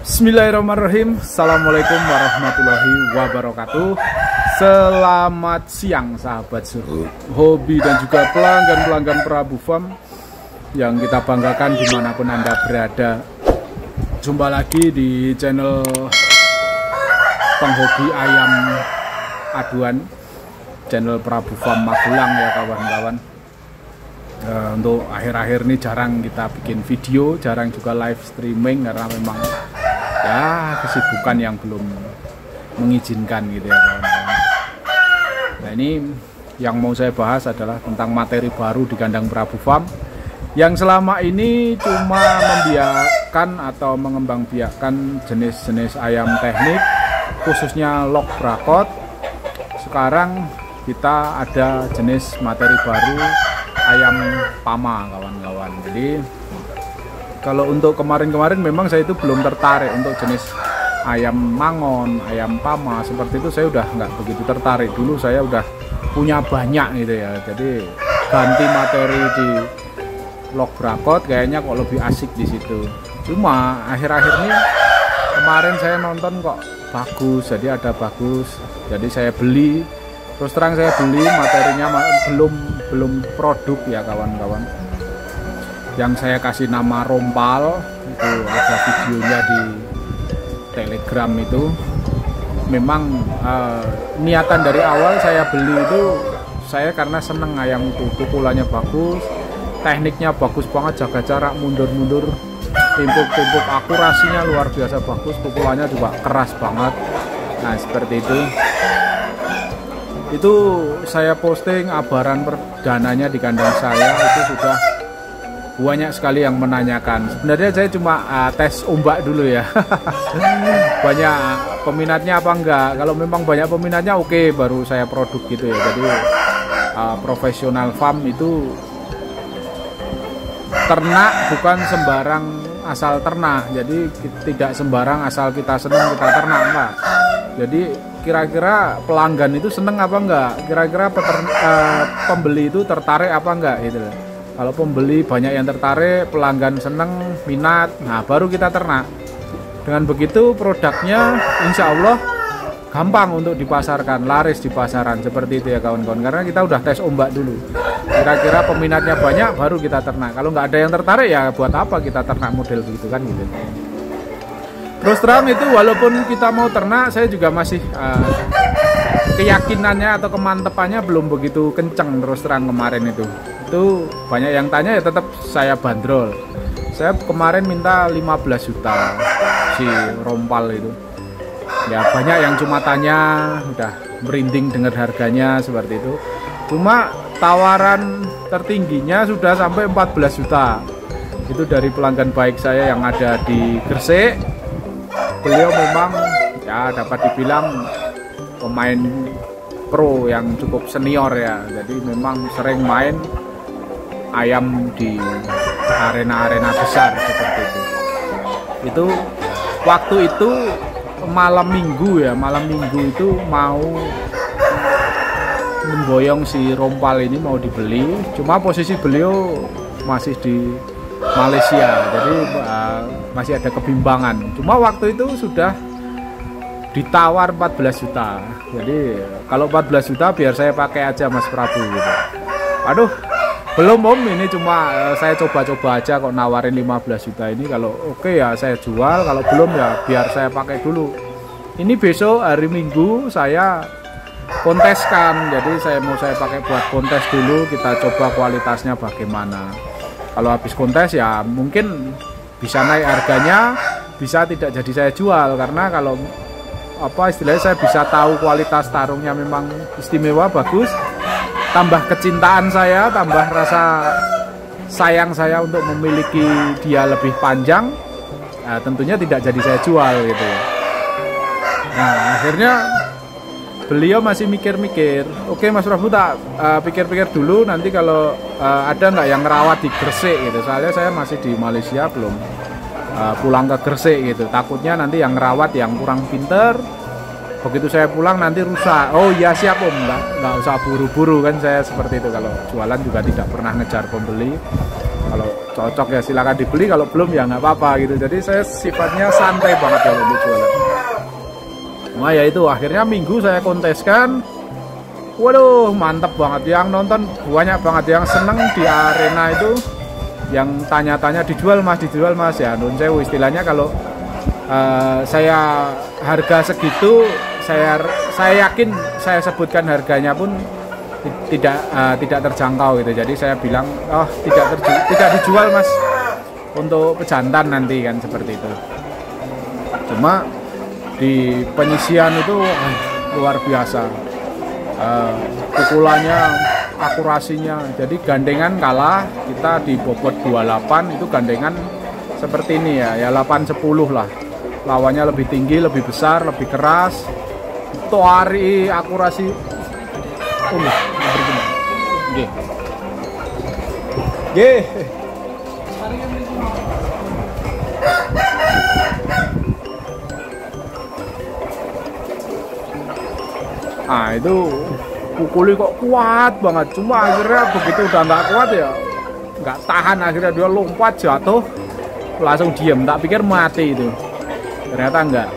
Bismillahirrahmanirrahim. Assalamualaikum warahmatullahi wabarakatuh. Selamat siang sahabat hobi dan juga pelanggan-pelanggan Prabu Farm yang kita banggakan dimanapun Anda berada. Jumpa lagi di channel penghobi ayam aduan, channel Prabu Farm Magelang ya kawan-kawan. Untuk akhir-akhir ini jarang kita bikin video, jarang juga live streaming karena memang ya kesibukan yang belum mengizinkan gitu ya kawan-kawan. Nah ini yang mau saya bahas adalah tentang materi baru di kandang Prabu Farm yang selama ini cuma membiarkan atau mengembangbiakkan jenis-jenis ayam teknik khususnya lock brakot. Sekarang kita ada jenis materi baru ayam pama kawan-kawan. Jadi kalau untuk kemarin-kemarin memang saya itu belum tertarik untuk jenis ayam mangon, ayam pama seperti itu, saya udah nggak begitu tertarik. Dulu saya udah punya banyak gitu ya, jadi ganti materi di lock brakot kayaknya kok lebih asik di situ. Cuma akhir-akhir ini kemarin saya nonton kok bagus, jadi ada bagus, jadi saya beli. Terus terang saya beli materinya belum produk ya kawan-kawan. Yang saya kasih nama rompal, itu ada videonya di Telegram itu. Memang niatan dari awal saya beli itu saya karena seneng ayam itu, pukulannya bagus, tekniknya bagus banget, jaga jarak, mundur-mundur, timpuk-timpuk, akurasinya luar biasa bagus, pukulannya juga keras banget. Nah seperti itu saya posting abaran perdananya di kandang saya, itu sudah banyak sekali yang menanyakan. Sebenarnya saya cuma tes ombak dulu ya. Banyak peminatnya apa enggak. Kalau memang banyak peminatnya oke, baru saya produk gitu ya. Jadi profesional farm itu ternak bukan sembarang asal ternak. Jadi tidak sembarang asal kita senang kita ternak enggak. Jadi kira-kira pelanggan itu seneng apa enggak, kira-kira pembeli itu tertarik apa enggak gitu. Kalau pembeli banyak yang tertarik, pelanggan seneng, minat, nah baru kita ternak. Dengan begitu produknya insya Allah gampang untuk dipasarkan, laris di pasaran seperti itu ya kawan-kawan. Karena kita udah tes ombak dulu, kira-kira peminatnya banyak baru kita ternak. Kalau nggak ada yang tertarik ya buat apa kita ternak model begitu kan gitu. Terus terang itu walaupun kita mau ternak, saya juga masih keyakinannya atau kemantepannya belum begitu kenceng. Terus terang kemarin itu banyak yang tanya ya tetap saya bandrol. Saya kemarin minta 15 juta si rompal itu. Ya banyak yang cuma tanya, udah merinding dengar harganya seperti itu. Cuma tawaran tertingginya sudah sampai 14 juta. Itu dari pelanggan baik saya yang ada di Gresik. Beliau memang ya dapat dibilang pemain pro yang cukup senior ya, jadi memang sering main ayam di arena-arena besar seperti itu. Itu waktu itu malam minggu itu mau memboyong si rompal ini mau dibeli, cuma posisi beliau masih di Malaysia, jadi masih ada kebimbangan. Cuma waktu itu sudah ditawar 14 juta. Jadi kalau 14 juta biar saya pakai aja Mas Prabu gitu. Aduh, belum om, ini cuma saya coba-coba aja kok nawarin 15 juta ini. Kalau oke ya saya jual, kalau belum ya biar saya pakai dulu. Ini besok hari Minggu saya konteskan, jadi saya pakai buat kontes dulu, kita coba kualitasnya bagaimana. Kalau habis kontes ya mungkin bisa naik harganya, bisa tidak jadi saya jual, karena kalau apa istilahnya saya bisa tahu kualitas tarungnya memang istimewa bagus, tambah kecintaan saya, tambah rasa sayang saya untuk memiliki dia lebih panjang, nah, tentunya tidak jadi saya jual gitu ya. Nah akhirnya beliau masih mikir-mikir, oke Mas Prabu tak pikir-pikir dulu, nanti kalau ada nggak yang ngerawat di Gresik gitu, soalnya saya masih di Malaysia belum pulang ke Gresik gitu, takutnya nanti yang ngerawat yang kurang pinter, begitu saya pulang nanti rusak. Oh iya siap om, nggak usah buru-buru kan, saya seperti itu. Kalau jualan juga tidak pernah ngejar pembeli, kalau cocok ya silakan dibeli, kalau belum ya nggak apa-apa gitu. Jadi saya sifatnya santai banget kalau untuk jualan. Nah ya itu akhirnya Minggu saya konteskan. Waduh mantep banget, yang nonton banyak banget, yang seneng di arena itu, yang tanya-tanya dijual mas ya. Nun sewu istilahnya, kalau saya harga segitu, saya yakin saya sebutkan harganya pun tidak terjangkau gitu. Jadi saya bilang oh tidak dijual mas untuk pejantan nanti kan, seperti itu. Cuma di penyisian itu luar biasa. Pukulannya, akurasinya, jadi gandengan kalah, kita di bobot 28 itu gandengan seperti ini ya 8-10 lah, lawannya lebih tinggi, lebih besar, lebih keras, toari akurasi nah itu pukulnya kok kuat banget, cuma akhirnya begitu udah nggak kuat ya nggak tahan, akhirnya dia lompat jatuh langsung diem, tak pikir mati itu, ternyata enggak,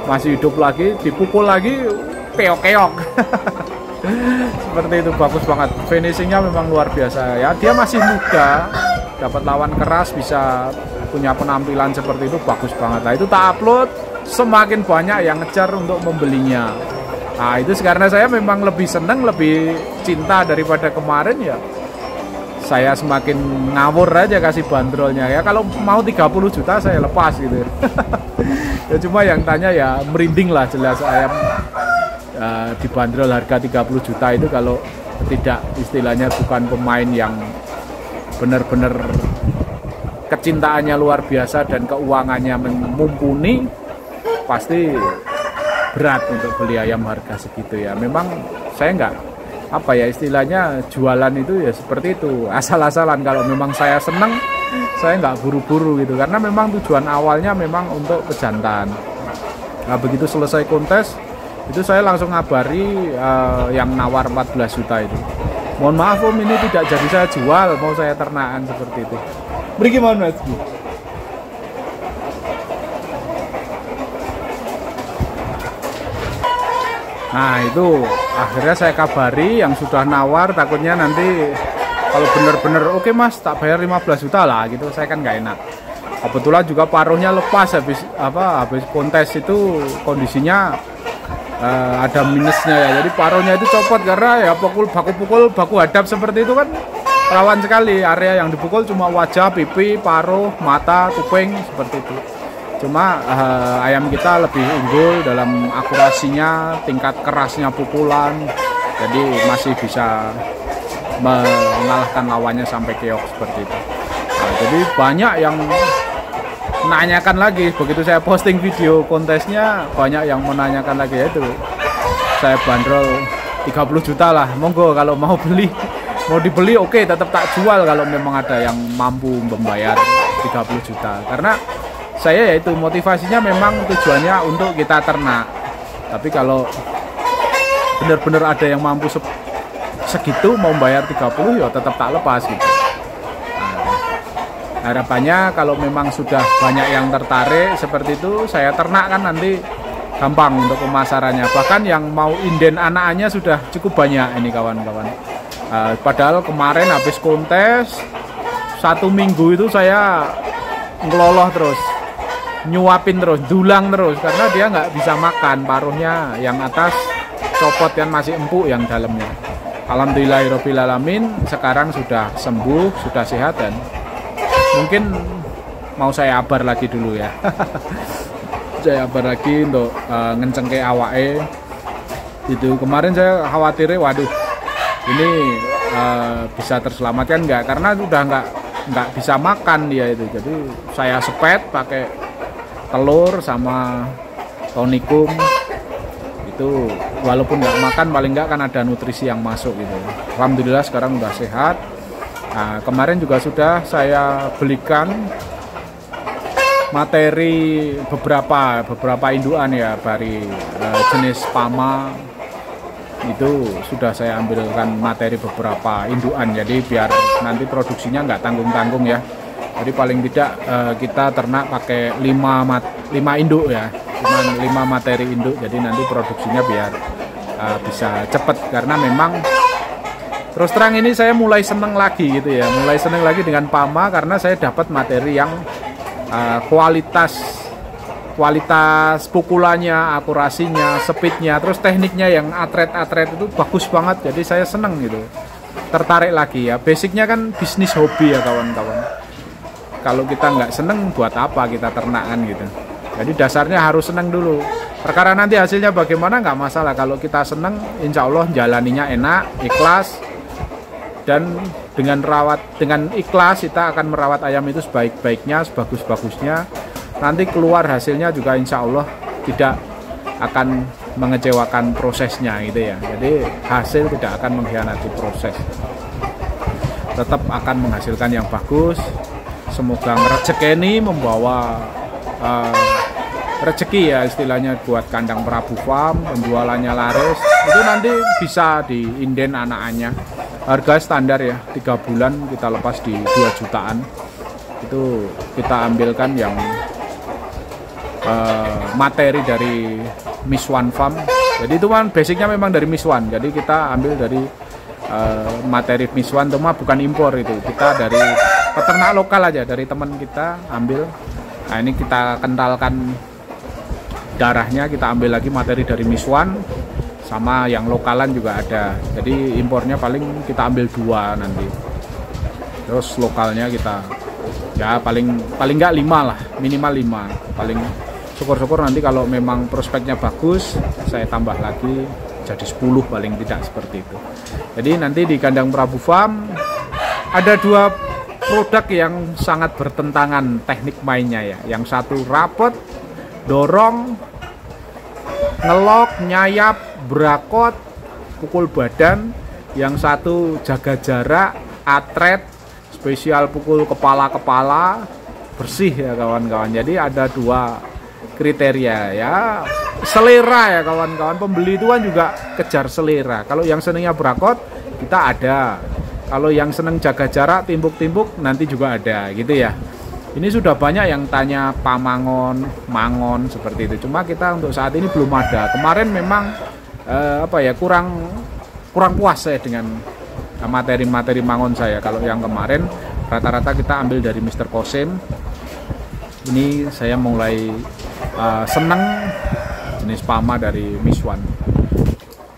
masih hidup lagi, dipukul lagi keok-keok. Seperti itu, bagus banget, finishingnya memang luar biasa ya. Dia masih muda, dapat lawan keras, bisa punya penampilan seperti itu, bagus banget. Nah itu tak upload, semakin banyak yang ngejar untuk membelinya. Nah itu karena saya memang lebih seneng, lebih cinta daripada kemarin ya. Saya semakin ngawur aja kasih bandrolnya ya. Kalau mau 30 juta saya lepas gitu. Ya cuma yang tanya ya merinding lah, jelas ayam dibanderol harga 30 juta itu kalau tidak, istilahnya bukan pemain yang benar-benar kecintaannya luar biasa dan keuangannya mumpuni, pasti berat untuk beli ayam harga segitu ya. Memang saya nggak istilahnya jualan itu ya seperti itu, asal-asalan. Kalau memang saya seneng, saya nggak buru-buru gitu, karena memang tujuan awalnya memang untuk pejantan. Nah begitu selesai kontes itu saya langsung ngabari yang nawar 14 juta itu, mohon maaf om, ini tidak jadi saya jual, mau saya ternakan, seperti itu. Bagaimana mas? Nah itu akhirnya saya kabari yang sudah nawar, takutnya nanti kalau bener-bener oke mas tak bayar 15 juta lah gitu, saya kan nggak enak. Kebetulan juga paruhnya lepas habis kontes itu, kondisinya ada minusnya ya, jadi paruhnya itu copot karena ya baku hadap seperti itu kan rawan sekali. Area yang dipukul cuma wajah, pipi, paruh, mata, kuping, seperti itu. Cuma ayam kita lebih unggul dalam akurasinya, tingkat kerasnya pukulan, jadi masih bisa mengalahkan lawannya sampai keok seperti itu. Nah, jadi banyak yang menanyakan lagi, begitu saya posting video kontesnya, banyak yang menanyakan lagi, ya itu saya bandrol 30 juta lah, monggo kalau mau beli, mau dibeli oke, tetap tak jual kalau memang ada yang mampu membayar 30 juta, karena saya yaitu motivasinya memang tujuannya untuk kita ternak. Tapi kalau benar-benar ada yang mampu segitu mau bayar 30 ya tetap tak lepas gitu. Nah, harapannya kalau memang sudah banyak yang tertarik seperti itu, saya ternak kan nanti gampang untuk pemasarannya. Bahkan yang mau inden anaknya sudah cukup banyak ini kawan-kawan. Padahal kemarin habis kontes 1 minggu itu saya ngeloloh terus, nyuapin terus, dulang terus, karena dia nggak bisa makan, paruhnya yang atas copot kan, masih empuk yang dalamnya. Alhamdulillahirobbilalamin, sekarang sudah sembuh, sudah sehat, dan mungkin mau saya abar lagi dulu ya. Saya abar lagi untuk ngencengke awake. Itu kemarin saya khawatirnya, waduh ini bisa terselamatkan nggak, karena sudah nggak bisa makan dia itu. Jadi saya sepet pakai telur sama tonikum itu, walaupun nggak makan paling nggak kan ada nutrisi yang masuk gitu. Alhamdulillah sekarang udah sehat. Nah, kemarin juga sudah saya belikan materi beberapa induan ya, dari jenis Pama itu sudah saya ambilkan materi beberapa induan, jadi biar nanti produksinya nggak tanggung-tanggung ya. Jadi paling tidak kita ternak pakai 5 induk ya, cuman 5 materi induk, jadi nanti produksinya biar bisa cepet. Karena memang terus terang ini saya mulai seneng lagi gitu ya, mulai seneng lagi dengan PAMA karena saya dapat materi yang kualitas pukulannya, akurasinya, speednya, terus tekniknya yang atret itu bagus banget. Jadi saya seneng gitu, tertarik lagi ya. Basicnya kan bisnis hobi ya kawan-kawan. Kalau kita nggak seneng buat apa kita ternakan gitu. Jadi dasarnya harus seneng dulu. Perkara nanti hasilnya bagaimana nggak masalah. Kalau kita seneng, insya Allah jalaninya enak, ikhlas, dan dengan ikhlas kita akan merawat ayam itu sebaik-baiknya, sebagus-bagusnya. Nanti keluar hasilnya juga insya Allah tidak akan mengecewakan prosesnya gitu ya. Jadi hasil tidak akan mengkhianati proses, tetap akan menghasilkan yang bagus. Semoga ngerejekeni membawa rezeki ya istilahnya buat kandang Prabu Farm, penjualannya laris. Itu nanti bisa diinden anak-anaknya. Harga standar ya, 3 bulan kita lepas di 2 jutaan. Itu kita ambilkan yang materi dari Miss One Farm. Jadi itu kan basicnya memang dari Miss One. Jadi kita ambil dari materi Miss One, cuma bukan impor itu. Kita dari peternak lokal aja, dari teman kita ambil. Nah ini kita kentalkan darahnya, kita ambil lagi materi dari Miss One, sama yang lokalan juga ada. Jadi impornya paling kita ambil 2 nanti. Terus lokalnya kita ya paling nggak 5 lah, minimal 5. Paling syukur-syukur nanti kalau memang prospeknya bagus, saya tambah lagi jadi 10 paling tidak, seperti itu. Jadi nanti di kandang Prabu Farm ada 2 produk yang sangat bertentangan teknik mainnya ya. Yang satu rapet, dorong, ngelok, nyayap, brakot, pukul badan. Yang satu jaga jarak, atret, spesial pukul kepala-kepala, bersih ya kawan-kawan. Jadi ada 2 kriteria ya, selera ya kawan-kawan. Pembeli itu kan juga kejar selera. Kalau yang senengnya brakot kita ada, kalau yang seneng jaga jarak, timbuk-timbuk nanti juga ada gitu ya. Ini sudah banyak yang tanya pamangon, mangon seperti itu. Cuma kita untuk saat ini belum ada. Kemarin memang kurang puas saya dengan materi-materi mangon saya. Kalau yang kemarin rata-rata kita ambil dari Mr. Kosim. Ini saya mulai seneng jenis PAMA dari Miss One.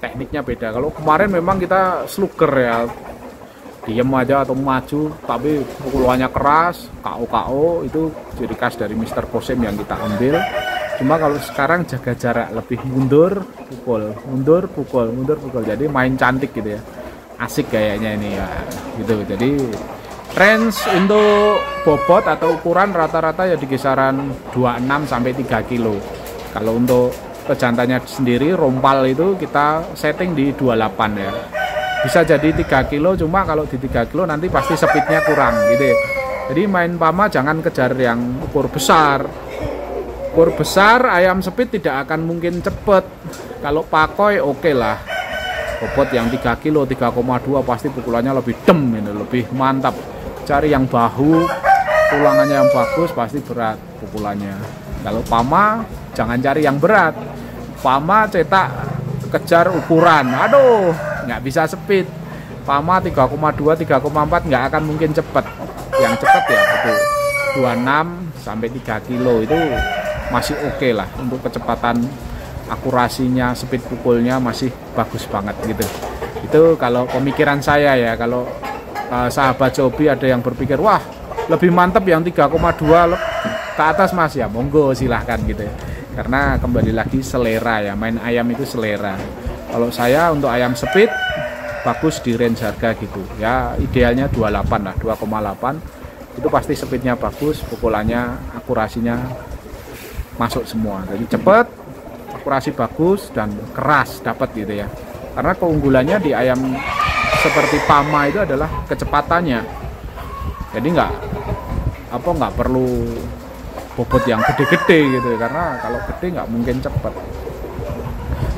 Tekniknya beda. Kalau kemarin memang kita slugger ya, diem aja atau maju, tapi pukulannya keras, KO itu ciri khas dari Mr. Kosim yang kita ambil. Cuma kalau sekarang jaga jarak, lebih mundur, pukul, mundur, pukul, mundur, pukul. Jadi main cantik gitu ya, asik kayaknya ini ya, gitu. Jadi range untuk bobot atau ukuran rata-rata ya di kisaran 26 sampai 3 kilo. Kalau untuk pejantannya sendiri, rompal itu kita setting di 28 ya. Bisa jadi 3 kilo, cuma kalau di 3 kilo nanti pasti speednya kurang gitu ya. Jadi main PAMA jangan kejar yang ukur besar. Ukur besar ayam speed tidak akan mungkin cepet. Kalau pakoi oke lah. Bobot yang 3 kilo, 3,2 pasti pukulannya lebih dem ini, lebih mantap. Cari yang bahu, tulangannya yang bagus, pasti berat pukulannya. Kalau PAMA jangan cari yang berat. PAMA cetak kejar ukuran, aduh nggak bisa speed. PAMA 3,2, 3,4 nggak akan mungkin cepet. Yang cepet ya itu 26 sampai 3 kilo itu masih oke lah. Untuk kecepatan, akurasinya, speed pukulnya masih bagus banget gitu. Itu kalau pemikiran saya ya. Kalau sahabat Cobi ada yang berpikir wah lebih mantap yang 3,2 ke atas mas, ya monggo silahkan gitu ya. Karena kembali lagi selera ya, main ayam itu selera. Kalau saya untuk ayam speed bagus di range harga gitu ya, idealnya 28 lah, 2,8 itu pasti speednya bagus, pukulannya, akurasinya masuk semua. Jadi cepet, akurasi bagus, dan keras dapat gitu ya. Karena keunggulannya di ayam seperti PAMA itu adalah kecepatannya. Jadi nggak perlu bobot yang gede-gede gitu, karena kalau gede nggak mungkin cepet.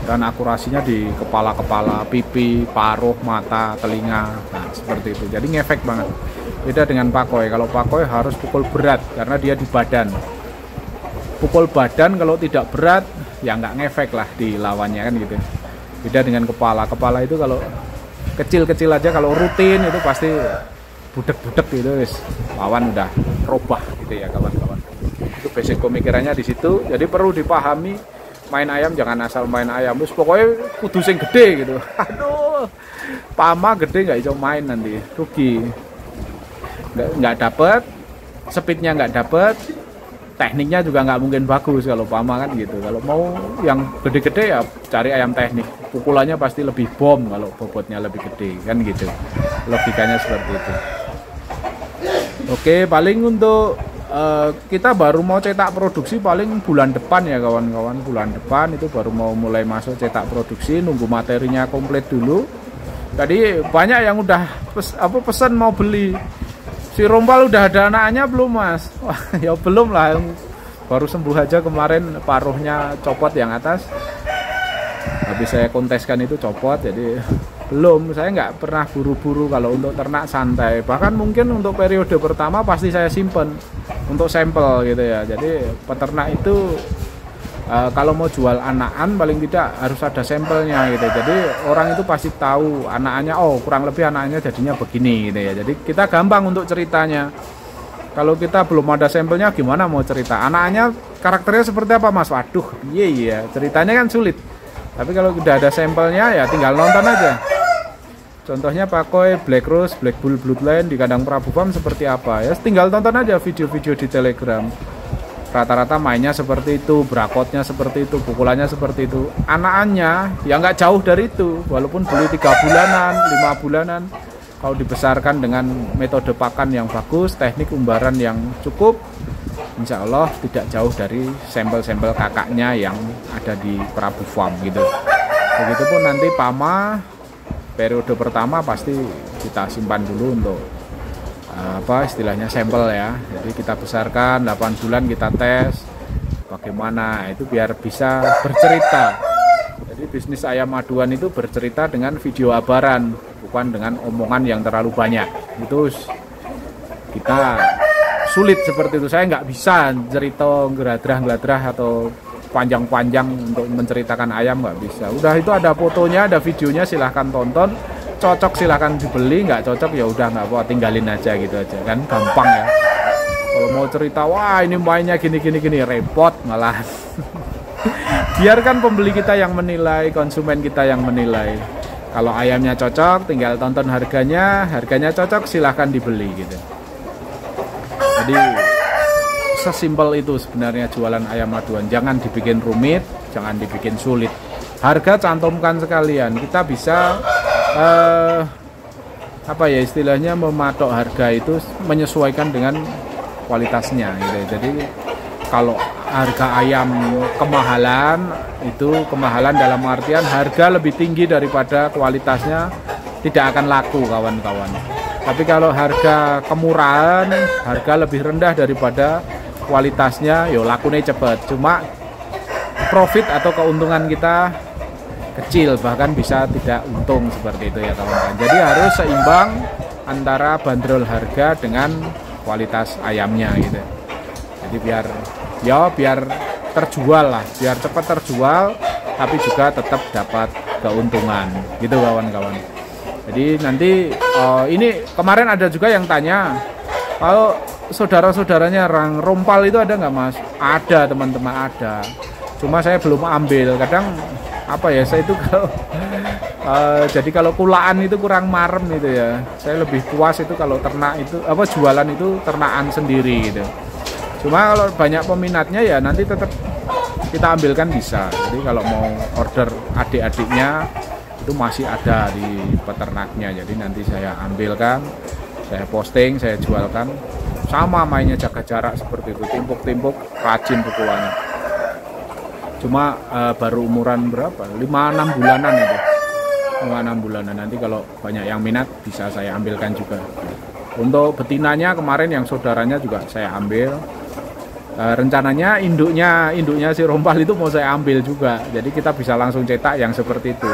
Dan akurasinya di kepala-kepala, pipi, paruh, mata, telinga, nah seperti itu. Jadi ngefek banget. Beda dengan pakoi. Kalau pakoi harus pukul berat karena dia di badan. Pukul badan kalau tidak berat ya nggak ngefek lah di lawannya kan gitu. Beda dengan kepala. Kepala itu kalau kecil-kecil aja, kalau rutin itu pasti budek-budek gitu, lawan udah robah gitu ya kawan-kawan. Itu basic pemikirannya di situ. Jadi perlu dipahami, main ayam jangan asal main ayam. Terus pokoknya kudu sing gede gitu. Aduh, pama gede nggak iso main nanti, rugi. Nggak dapet, speednya nggak dapet, tekniknya juga nggak mungkin bagus kalau pama kan gitu. Kalau mau yang gede-gede ya cari ayam teknik, pukulannya pasti lebih bom kalau bobotnya lebih gede kan gitu. Logikanya seperti itu. Oke, paling untuk kita baru mau cetak produksi paling bulan depan ya kawan-kawan. Bulan depan itu baru mau mulai masuk cetak produksi, nunggu materinya komplit dulu. Tadi banyak yang udah pesan mau beli. Si Rompal udah ada anaknya belum mas? Wah, ya belum lah, baru sembuh aja kemarin, paruhnya copot yang atas. Habis saya konteskan itu copot, jadi belum. Saya nggak pernah buru-buru kalau untuk ternak santai. Bahkan mungkin untuk periode pertama pasti saya simpen untuk sampel gitu ya. Jadi peternak itu kalau mau jual anakan paling tidak harus ada sampelnya gitu. Jadi orang itu pasti tahu anakannya, oh kurang lebih anakannya jadinya begini gitu ya. Jadi kita gampang untuk ceritanya. Kalau kita belum ada sampelnya gimana mau cerita? Anakannya karakternya seperti apa mas? Waduh, iya ceritanya kan sulit. Tapi kalau udah ada sampelnya ya tinggal nonton aja. Contohnya pakoi Black Rose, Black Bull Bloodline di kandang Prabu Farm seperti apa ya? Tinggal tonton aja video-video di Telegram. Rata-rata mainnya seperti itu, brakotnya seperti itu, pukulannya seperti itu. Anakannya ya nggak jauh dari itu, walaupun beli 3 bulanan, 5 bulanan. Kalau dibesarkan dengan metode pakan yang bagus, teknik umbaran yang cukup, insya Allah tidak jauh dari sampel-sampel kakaknya yang ada di Prabu Farm gitu. Begitupun nanti pama periode pertama pasti kita simpan dulu untuk istilahnya sampel ya. Jadi kita besarkan 8 bulan, kita tes bagaimana itu biar bisa bercerita. Jadi bisnis ayam aduan itu bercerita dengan video abaran, bukan dengan omongan yang terlalu banyak. Itu kita sulit seperti itu. Saya nggak bisa cerita ngeladrah atau panjang-panjang untuk menceritakan ayam, nggak bisa. Udah itu ada fotonya, ada videonya, silahkan tonton. Cocok silahkan dibeli, nggak cocok ya udah nggak apa, tinggalin aja gitu aja kan, gampang ya. Kalau mau cerita wah ini mainnya gini repot malah. Biarkan pembeli kita yang menilai, konsumen kita yang menilai. Kalau ayamnya cocok tinggal tonton harganya cocok silahkan dibeli gitu. Jadi sesimpel itu sebenarnya jualan ayam aduan. Jangan dibikin rumit, jangan dibikin sulit. Harga cantumkan sekalian, kita bisa istilahnya mematok harga itu menyesuaikan dengan kualitasnya gitu. Jadi kalau harga ayam kemahalan itu kemahalan dalam artian harga lebih tinggi daripada kualitasnya, tidak akan laku kawan-kawan. Tapi kalau harga kemurahan, harga lebih rendah daripada kualitasnya, yo lakunya cepet. Cuma profit atau keuntungan kita kecil, bahkan bisa tidak untung seperti itu ya kawan-kawan. Jadi harus seimbang antara bandrol harga dengan kualitas ayamnya gitu. Jadi biar terjual lah, biar cepat terjual tapi juga tetap dapat keuntungan gitu kawan-kawan. Jadi nanti ini kemarin ada juga yang tanya, kalau saudara-saudaranya Rang Rompal itu ada nggak mas? Ada teman-teman, ada. Cuma saya belum ambil, kadang saya itu kalau jadi kalau kulaan itu kurang marem gitu ya. Saya lebih puas itu kalau ternak itu jualan itu ternakan sendiri gitu. Cuma kalau banyak peminatnya ya nanti tetap kita ambilkan bisa. Jadi kalau mau order adik-adiknya itu masih ada di peternaknya. Jadi nanti saya ambilkan, saya posting, saya jualkan. Sama mainnya jaga jarak seperti itu, timpuk-timpuk, rajin pukulannya. Cuma baru umuran berapa? 5-6 bulanan itu. 5-6 bulanan. Nanti kalau banyak yang minat bisa saya ambilkan juga. Untuk betinanya kemarin yang saudaranya juga saya ambil. Rencananya induknya si Rompal itu mau saya ambil juga. Jadi kita bisa langsung cetak yang seperti itu.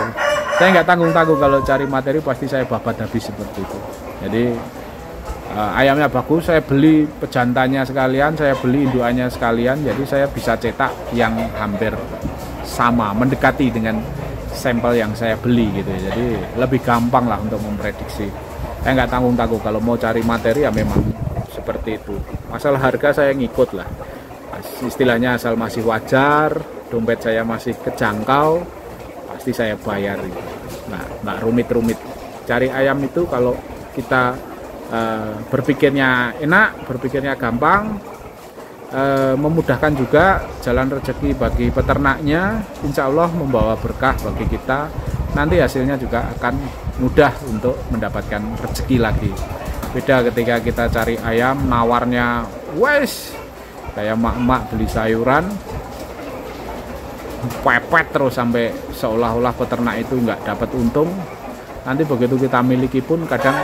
Saya nggak tanggung-tanggung, kalau cari materi pasti saya babat habis seperti itu. Jadi ayamnya bagus, saya beli pejantannya sekalian, saya beli indukannya sekalian, jadi saya bisa cetak yang hampir sama, mendekati dengan sampel yang saya beli gitu ya. Jadi lebih gampang lah untuk memprediksi. Saya nggak tanggung-tanggung, kalau mau cari materi ya memang seperti itu. Masalah harga saya ngikut lah, istilahnya asal masih wajar, dompet saya masih kejangkau, pasti saya bayar gitu. Nah, nggak rumit-rumit. Cari ayam itu kalau kita berpikirnya enak, berpikirnya gampang, memudahkan juga jalan rezeki bagi peternaknya, insya Allah membawa berkah bagi kita. Nanti hasilnya juga akan mudah untuk mendapatkan rezeki lagi. Beda ketika kita cari ayam, nawarnya wes kayak mak-mak beli sayuran, pepet terus sampai seolah-olah peternak itu nggak dapat untung. Nanti begitu kita miliki pun kadang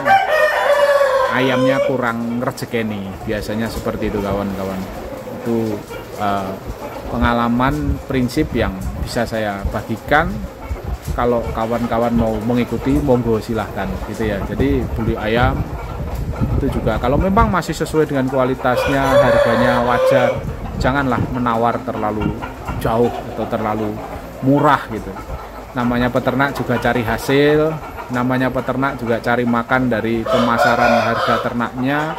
ayamnya kurang rezekeni, biasanya seperti itu kawan-kawan. Itu pengalaman prinsip yang bisa saya bagikan. Kalau kawan-kawan mau mengikuti, monggo silahkan gitu ya. Jadi beli ayam itu juga kalau memang masih sesuai dengan kualitasnya, harganya wajar, janganlah menawar terlalu jauh atau terlalu murah gitu. Namanya peternak juga cari hasil, namanya peternak juga cari makan dari pemasaran harga ternaknya.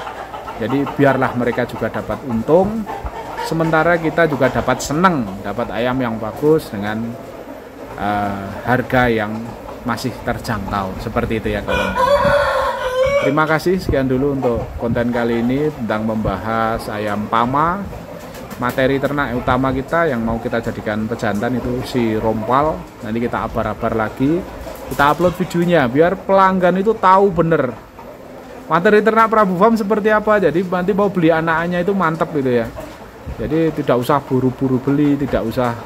Jadi biarlah mereka juga dapat untung, sementara kita juga dapat senang, dapat ayam yang bagus dengan harga yang masih terjangkau. Seperti itu ya kawan. Terima kasih, sekian dulu untuk konten kali ini tentang membahas ayam Pama. Materi ternak utama kita yang mau kita jadikan pejantan itu si rompal. Nanti kita abar-abar lagi, kita upload videonya biar pelanggan itu tahu bener materi ternak Prabu Farm seperti apa. Jadi nanti mau beli anakannya itu mantep gitu ya. Jadi tidak usah buru-buru beli, tidak usah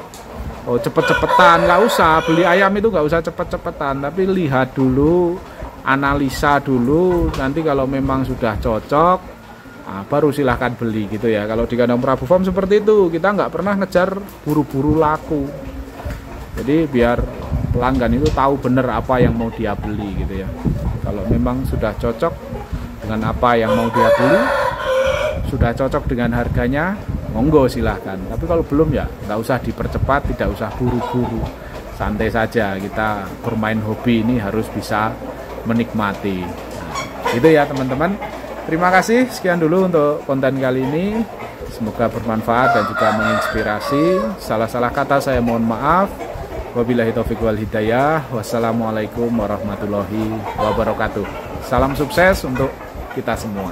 cepet-cepetan, nggak usah beli ayam itu, nggak usah cepet-cepetan, tapi lihat dulu, analisa dulu. Nanti kalau memang sudah cocok, baru silahkan beli gitu ya. Kalau di kandang Prabu Farm seperti itu, kita nggak pernah ngejar buru-buru laku. Jadi biar pelanggan itu tahu bener apa yang mau dia beli gitu ya. Kalau memang sudah cocok dengan apa yang mau dia beli, sudah cocok dengan harganya, monggo silahkan. Tapi kalau belum ya nggak usah dipercepat, tidak usah buru-buru, santai saja. Kita bermain hobi ini harus bisa menikmati. Nah, gitu ya teman-teman. Terima kasih, sekian dulu untuk konten kali ini. Semoga bermanfaat dan juga menginspirasi. Salah-salah kata saya mohon maaf. Wabillahi taufiq wal hidayah. Wassalamualaikum warahmatullahi wabarakatuh. Salam sukses untuk kita semua.